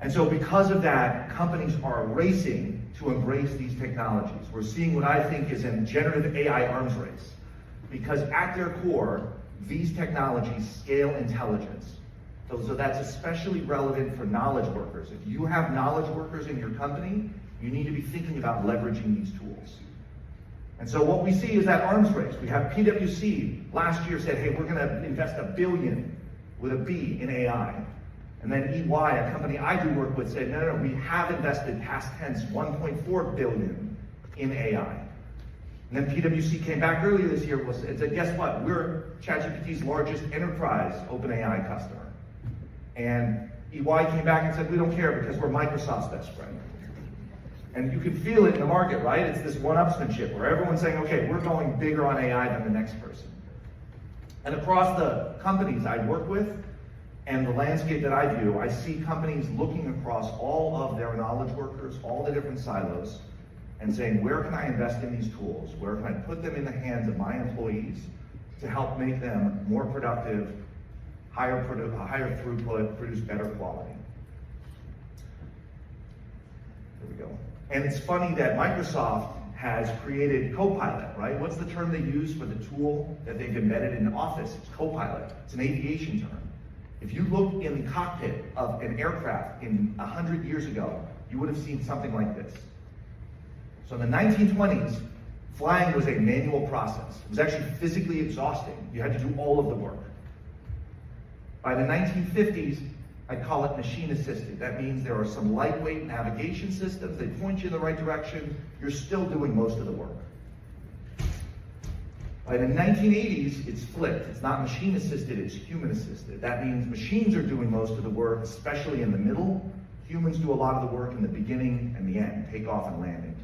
And so because of that, companies are racing to embrace these technologies. We're seeing what I think is a generative AI arms race, because at their core, these technologies scale intelligence. So that's especially relevant for knowledge workers. If you have knowledge workers in your company, you need to be thinking about leveraging these tools. And so what we see is that arms race. We have PwC last year said, hey, we're going to invest $1 billion with a B in AI. And then EY, a company I do work with, said, no, we have invested past tense $1.4 billion in AI. And then PwC came back earlier this year and said, guess what? We're ChatGPT's largest enterprise OpenAI customer. And EY came back and said, we don't care because we're Microsoft's best friend. And you can feel it in the market, right? It's this one-upsmanship where everyone's saying, okay, we're going bigger on AI than the next person. And across the companies I work with and the landscape that I view, I see companies looking across all of their knowledge workers, all the different silos, and saying, where can I invest in these tools? Where can I put them in the hands of my employees to help make them more productive, higher throughput, produce better quality? There we go. And it's funny that Microsoft has created Copilot, right? What's the term they use for the tool that they've embedded in Office? It's Copilot. It's an aviation term. If you look in the cockpit of an aircraft in 100 years ago, you would have seen something like this. So in the 1920s, flying was a manual process. It was actually physically exhausting. You had to do all of the work. By the 1950s, I call it machine assisted. That means there are some lightweight navigation systems. They point you in the right direction. You're still doing most of the work. By the 1980s, it's flipped. It's not machine assisted, it's human assisted. That means machines are doing most of the work, especially in the middle. Humans do a lot of the work in the beginning and the end, takeoff and landing.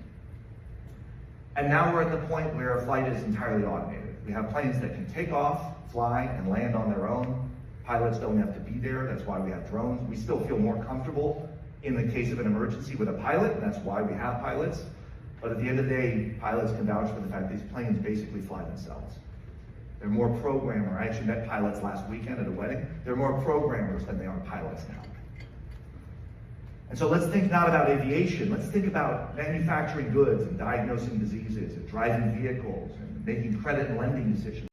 And now we're at the point where a flight is entirely automated. We have planes that can take off, fly, and land on their own. Pilots don't have to be there. That's why we have drones. We still feel more comfortable in the case of an emergency with a pilot, and that's why we have pilots. But at the end of the day, pilots can vouch for the fact these planes basically fly themselves. They're more programmer. I actually met pilots last weekend at a wedding. They're more programmers than they are pilots now. And so let's think not about aviation. Let's think about manufacturing goods and diagnosing diseases and driving vehicles and making credit and lending decisions.